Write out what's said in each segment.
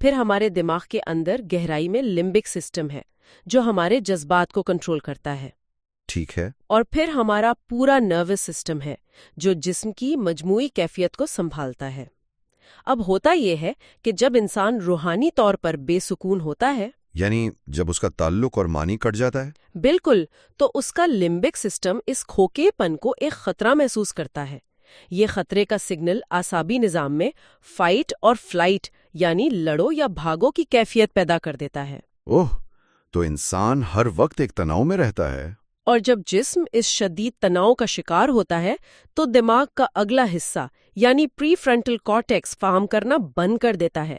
پھر ہمارے دماغ کے اندر گہرائی میں لمبک سسٹم ہے جو ہمارے جذبات کو کنٹرول کرتا ہے. ٹھیک ہے. اور پھر ہمارا پورا نروس سسٹم ہے جو جسم کی مجموعی کیفیت کو سنبھالتا ہے. اب ہوتا یہ ہے کہ جب انسان روحانی طور پر بے سکون ہوتا ہے، یعنی جب اس کا تعلق اور معنی کٹ جاتا ہے، بالکل، تو اس کا لمبک سسٹم اس کھوکھے پن کو ایک خطرہ محسوس کرتا ہے. یہ خطرے کا سگنل اعصابی نظام میں فائٹ اور فلائٹ یعنی لڑو یا بھاگو کی کیفیت پیدا کر دیتا ہے. اوہ، تو انسان ہر وقت ایک تناؤ میں رہتا ہے. اور جب جسم اس شدید تناؤ کا شکار ہوتا ہے تو دماغ کا اگلا حصہ یعنی پری فرنٹل کارٹیکس فارم کرنا بند کر دیتا ہے.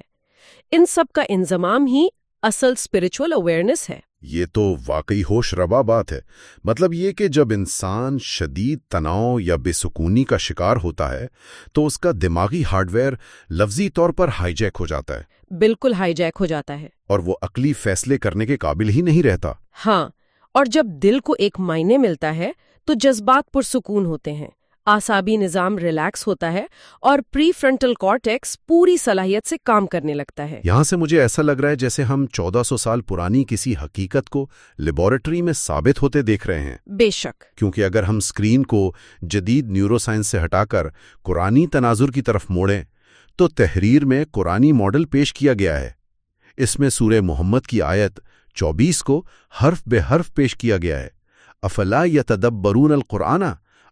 ان سب کا انضمام ہی اصل اسپرچول اویئرنیس ہے. یہ تو واقعی ہوش ربا بات ہے. مطلب یہ کہ جب انسان شدید تناؤ یا بے سکونی کا شکار ہوتا ہے تو اس کا دماغی ہارڈ ویئر لفظی طور پر ہائی جیک ہو جاتا ہے. بالکل ہائی جیک ہو جاتا ہے. اور وہ عقلی فیصلے کرنے کے قابل ہی نہیں رہتا. ہاں، اور جب دل کو ایک معنی ملتا ہے تو جذبات پرسکون ہوتے ہیں، اعصابی نظام ریلیکس ہوتا ہے اور پری فرنٹل کارٹیکس پوری صلاحیت سے کام کرنے لگتا ہے. یہاں سے مجھے ایسا لگ رہا ہے جیسے ہم 1400 سال پرانی کسی حقیقت کو لیبارٹری میں ثابت ہوتے دیکھ رہے ہیں. بے شک. کیونکہ اگر ہم اسکرین کو جدید نیورو سائنس سے ہٹا کر قرآنی تناظر کی طرف موڑیں تو تحریر میں قرآنی ماڈل پیش کیا گیا ہے. اس میں سورہ محمد کی آیت 24 کو حرف بے حرف پیش کیا گیا ہے. افلا یتدبرون القرآن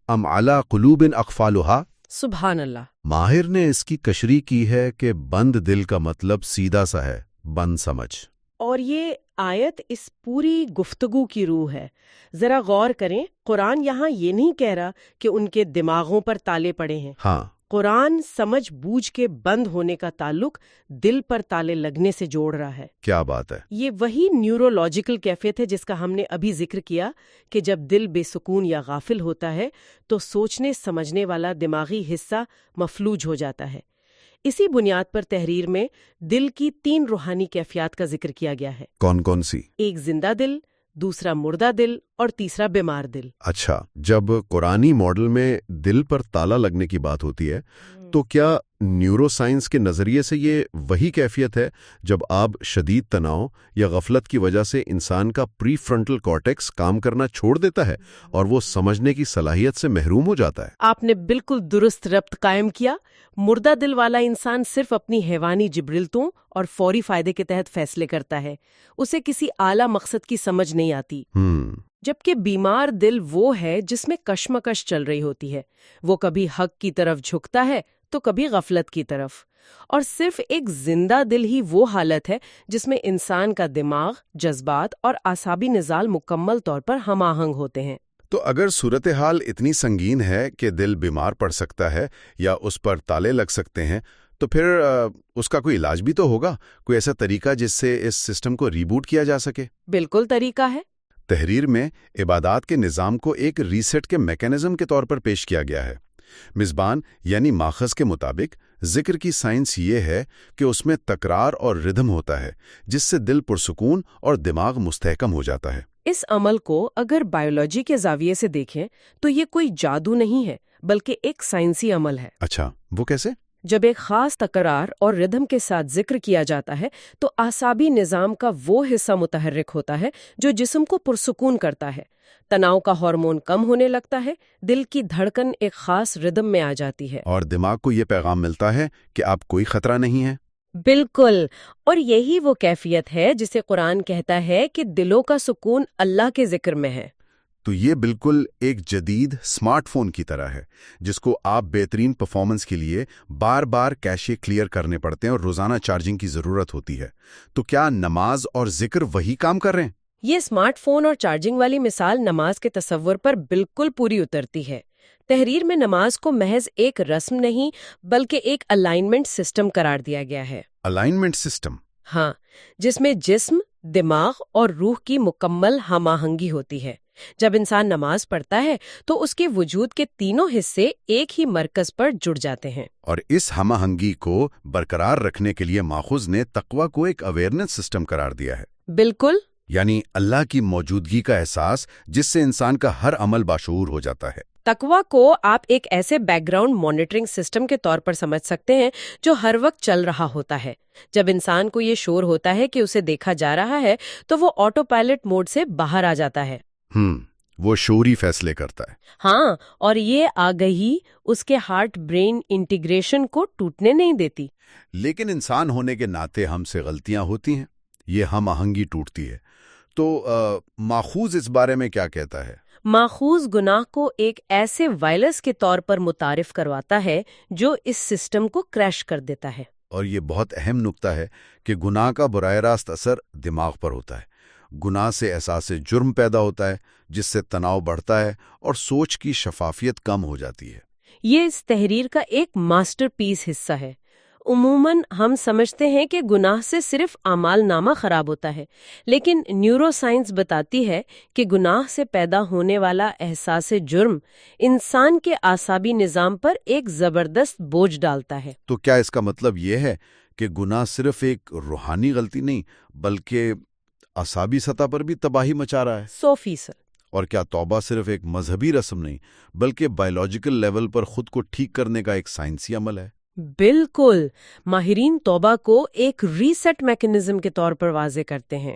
ام علی قلوب اقفالها. سبحان اللہ. ماہر نے اس کی تشریح کی ہے کہ بند دل کا مطلب سیدھا سا ہے، بند سمجھ. اور یہ آیت اس پوری گفتگو کی روح ہے. ذرا غور کریں، قرآن یہاں یہ نہیں کہہ رہا کہ ان کے دماغوں پر تالے پڑے ہیں. ہاں، قرآن سمجھ بوجھ کے بند ہونے کا تعلق دل پر تالے لگنے سے جوڑ رہا ہے. کیا بات ہے. یہ وہی نیورولوجیکل کیفیت ہے جس کا ہم نے ابھی ذکر کیا کہ جب دل بے سکون یا غافل ہوتا ہے تو سوچنے سمجھنے والا دماغی حصہ مفلوج ہو جاتا ہے. اسی بنیاد پر تحریر میں دل کی 3 روحانی کیفیات کا ذکر کیا گیا ہے. کون کون سی؟ ایک زندہ دل، دوسرا مردہ دل اور تیسرا بیمار دل. اچھا، جب قرآنی ماڈل میں دل پر تالا لگنے کی بات ہوتی ہے تو کیا نیورو سائنس کے نظریے سے یہ وہی کیفیت ہے جب آپ شدید تناؤ یا غفلت کی وجہ سے انسان کا پری فرنٹل کارٹیکس کام کرنا چھوڑ دیتا ہے اور وہ سمجھنے کی صلاحیت سے محروم ہو جاتا ہے؟ آپ نے بالکل درست ربط قائم کیا. مردہ دل والا انسان صرف اپنی حیوانی جبرلتوں اور فوری فائدے کے تحت فیصلے کرتا ہے، اسے کسی اعلیٰ مقصد کی سمجھ نہیں آتی. جبکہ بیمار دل وہ ہے جس میں کشمکش چل رہی ہوتی ہے. وہ کبھی حق کی طرف جھکتا ہے تو کبھی غفلت کی طرف. اور صرف ایک زندہ دل ہی وہ حالت ہے جس میں انسان کا دماغ، جذبات اور اعصابی نظام مکمل طور پر ہم آہنگ ہوتے ہیں. تو اگر صورتحال اتنی سنگین ہے کہ دل بیمار پڑ سکتا ہے یا اس پر تالے لگ سکتے ہیں تو پھر اس کا کوئی علاج بھی تو ہوگا، کوئی ایسا طریقہ جس سے اس سسٹم کو ریبوٹ کیا جا سکے؟ بالکل طریقہ ہے. تحریر میں عبادات کے نظام کو ایک ریسیٹ کے میکانزم کے طور پر پیش کیا گیا ہے. مزبان یعنی ماخذ کے مطابق ذکر کی سائنس یہ ہے کہ اس میں تکرار اور ردھم ہوتا ہے جس سے دل پرسکون اور دماغ مستحکم ہو جاتا ہے. اس عمل کو اگر بائیولوجی کے زاویے سے دیکھیں تو یہ کوئی جادو نہیں ہے بلکہ ایک سائنسی عمل ہے. اچھا، وہ کیسے؟ جب ایک خاص تکرار اور ردھم کے ساتھ ذکر کیا جاتا ہے تو اعصابی نظام کا وہ حصہ متحرک ہوتا ہے جو جسم کو پرسکون کرتا ہے. تناؤ کا ہارمون کم ہونے لگتا ہے، دل کی دھڑکن ایک خاص ردھم میں آ جاتی ہے اور دماغ کو یہ پیغام ملتا ہے کہ آپ کوئی خطرہ نہیں ہے. بالکل. اور یہی وہ کیفیت ہے جسے قرآن کہتا ہے کہ دلوں کا سکون اللہ کے ذکر میں ہے. تو یہ بالکل ایک جدید اسمارٹ فون کی طرح ہے جس کو آپ بہترین پرفارمنس کے لیے بار بار کیشے کلیئر کرنے پڑتے ہیں اور روزانہ چارجنگ کی ضرورت ہوتی ہے. تو کیا نماز اور ذکر وہی کام کر رہے ہیں؟ یہ اسمارٹ فون اور چارجنگ والی مثال نماز کے تصور پر بالکل پوری اترتی ہے. تحریر میں نماز کو محض ایک رسم نہیں بلکہ ایک الائنمنٹ سسٹم قرار دیا گیا ہے. Alignment system? ہاں، جس میں جسم، دماغ اور روح کی مکمل ہم آہنگی ہوتی ہے. جب انسان نماز پڑھتا ہے تو اس کے وجود کے تینوں حصے ایک ہی مرکز پر جڑ جاتے ہیں. اور اس ہم آہنگی کو برقرار رکھنے کے لیے ماخذ نے تقویٰ کو ایک اویئرنیس سسٹم قرار دیا ہے. بالکل. یعنی اللہ کی موجودگی کا احساس جس سے انسان کا ہر عمل باشعور ہو جاتا ہے. تقویٰ کو آپ ایک ایسے بیک گراؤنڈ مانیٹرنگ سسٹم کے طور پر سمجھ سکتے ہیں جو ہر وقت چل رہا ہوتا ہے۔ جب انسان کو یہ شعور ہوتا ہے کہ اسے دیکھا جا رہا ہے تو وہ آٹو پائلٹ موڈ سے باہر آ جاتا ہے۔ وہ شعوری فیصلے کرتا ہے۔ ہاں، اور یہ آگہی اس کے ہارٹ برین انٹیگریشن کو ٹوٹنے نہیں دیتی۔ لیکن انسان ہونے کے ناطے ہم سے غلطیاں ہوتی ہیں، یہ ہم آہنگی ٹوٹتی ہے۔ تو ماخوذ اس بارے میں کیا کہتا ہے؟ ماخوذ گناہ کو ایک ایسے وائرس کے طور پر متعارف کرواتا ہے جو اس سسٹم کو کریش کر دیتا ہے۔ اور یہ بہت اہم نکتہ ہے کہ گناہ کا براہ راست اثر دماغ پر ہوتا ہے۔ گناہ سے احساس جرم پیدا ہوتا ہے، جس سے تناؤ بڑھتا ہے اور سوچ کی شفافیت کم ہو جاتی ہے۔ یہ اس تحریر کا ایک ماسٹر پیس حصہ ہے۔ عموماً ہم سمجھتے ہیں کہ گناہ سے صرف اعمال نامہ خراب ہوتا ہے، لیکن نیورو سائنس بتاتی ہے کہ گناہ سے پیدا ہونے والا احساس جرم انسان کے اعصابی نظام پر ایک زبردست بوجھ ڈالتا ہے۔ تو کیا اس کا مطلب یہ ہے کہ گناہ صرف ایک روحانی غلطی نہیں بلکہ اعصابی سطح پر بھی تباہی مچا رہا ہے؟ 100%۔ اور کیا توبہ صرف ایک مذہبی رسم نہیں بلکہ بائیولوجیکل لیول پر خود کو ٹھیک کرنے کا ایک سائنسی عمل ہے؟ بالکل۔ ماہرین توبہ کو ایک ریسیٹ میکانزم کے طور پر واضح کرتے ہیں۔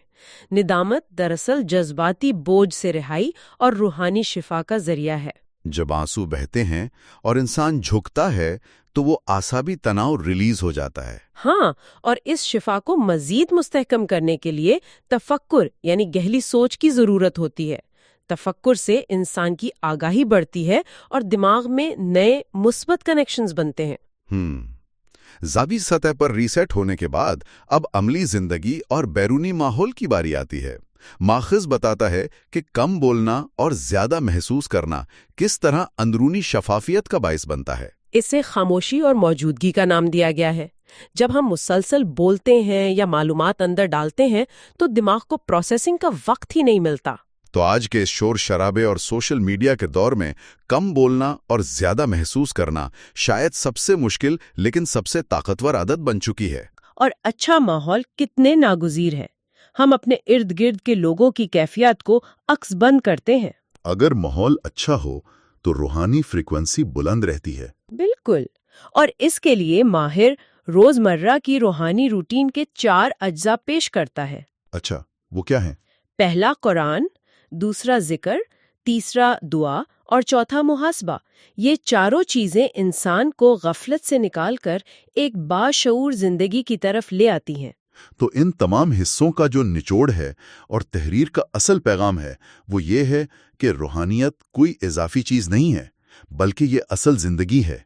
ندامت دراصل جذباتی بوجھ سے رہائی اور روحانی شفا کا ذریعہ ہے۔ جب آنسو بہتے ہیں اور انسان جھکتا ہے تو وہ اعصابی تناؤ ریلیز ہو جاتا ہے۔ ہاں، اور اس شفا کو مزید مستحکم کرنے کے لیے تفکر یعنی گہری سوچ کی ضرورت ہوتی ہے۔ تفکر سے انسان کی آگاہی بڑھتی ہے اور دماغ میں نئے مثبت کنیکشنز بنتے ہیں۔ ذاتی سطح پر ریسیٹ ہونے کے بعد اب عملی زندگی اور بیرونی ماحول کی باری آتی ہے۔ ماخذ بتاتا ہے کہ کم بولنا اور زیادہ محسوس کرنا کس طرح اندرونی شفافیت کا باعث بنتا ہے۔ اسے خاموشی اور موجودگی کا نام دیا گیا ہے۔ جب ہم مسلسل بولتے ہیں یا معلومات اندر ڈالتے ہیں تو دماغ کو پروسیسنگ کا وقت ہی نہیں ملتا۔ تو آج کے اس شور شرابے اور سوشل میڈیا کے دور میں کم بولنا اور زیادہ محسوس کرنا شاید سب سے مشکل لیکن سب سے طاقتور عادت بن چکی ہے۔ اور اچھا ماحول کتنے ناگزیر ہے۔ ہم اپنے ارد گرد کے لوگوں کی کیفیت کو عکس بند کرتے ہیں۔ اگر ماحول اچھا ہو تو روحانی فریکوینسی بلند رہتی ہے۔ بالکل، اور اس کے لیے ماہر روزمرہ کی روحانی روٹین کے 4 اجزاء پیش کرتا ہے۔ اچھا، وہ کیا ہیں؟ پہلا قرآن، دوسرا ذکر، تیسرا دعا اور چوتھا محاسبہ۔ یہ چاروں چیزیں انسان کو غفلت سے نکال کر ایک باشعور زندگی کی طرف لے آتی ہیں۔ تو ان تمام حصوں کا جو نچوڑ ہے اور تحریر کا اصل پیغام ہے وہ یہ ہے کہ روحانیت کوئی اضافی چیز نہیں ہے بلکہ یہ اصل زندگی ہے۔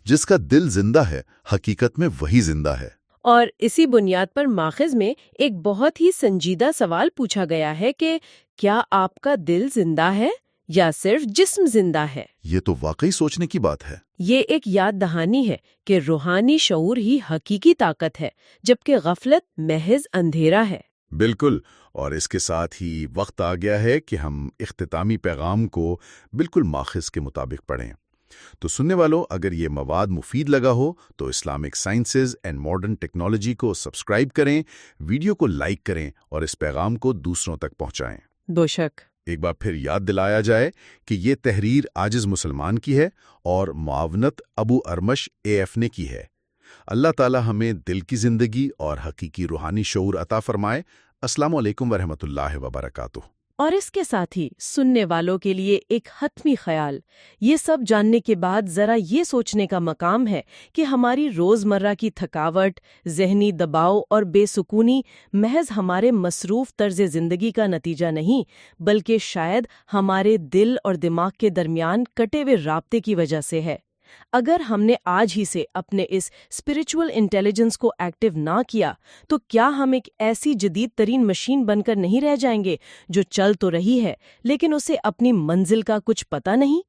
جس کا دل زندہ ہے حقیقت میں وہی زندہ ہے۔ اور اسی بنیاد پر ماخذ میں ایک بہت ہی سنجیدہ سوال پوچھا گیا ہے کہ کیا آپ کا دل زندہ ہے یا صرف جسم زندہ ہے؟ یہ تو واقعی سوچنے کی بات ہے۔ یہ ایک یاد دہانی ہے کہ روحانی شعور ہی حقیقی طاقت ہے جبکہ غفلت محض اندھیرا ہے۔ بالکل، اور اس کے ساتھ ہی وقت آ گیا ہے کہ ہم اختتامی پیغام کو بالکل ماخذ کے مطابق پڑھیں۔ تو سننے والوں، اگر یہ مواد مفید لگا ہو تو Islamic sciences and modern technology کو سبسکرائب کریں، ویڈیو کو لائک کریں اور اس پیغام کو دوسروں تک پہنچائیں۔ بے شک۔ ایک بار پھر یاد دلایا جائے کہ یہ تحریر عاجز مسلمان کی ہے اور معاونت ابو ارمش AF نے کی ہے۔ اللہ تعالی ہمیں دل کی زندگی اور حقیقی روحانی شعور عطا فرمائے۔ السلام علیکم ورحمۃ اللہ وبرکاتہ۔ اور اس کے ساتھ ہی سننے والوں کے لیے ایک حتمی خیال، یہ سب جاننے کے بعد ذرا یہ سوچنے کا مقام ہے کہ ہماری روزمرہ کی تھکاوٹ، ذہنی دباؤ اور بے سکونی محض ہمارے مصروف طرز زندگی کا نتیجہ نہیں، بلکہ شاید ہمارے دل اور دماغ کے درمیان کٹے ہوئے رابطے کی وجہ سے ہے۔ اگر ہم نے آج ہی سے اپنے اس اسپرچول انٹیلیجنس کو ایکٹیو نہ کیا تو کیا ہم ایک ایسی جدید ترین مشین بن کر نہیں رہ جائیں گے جو چل تو رہی ہے لیکن اسے اپنی منزل کا کچھ پتہ نہیں؟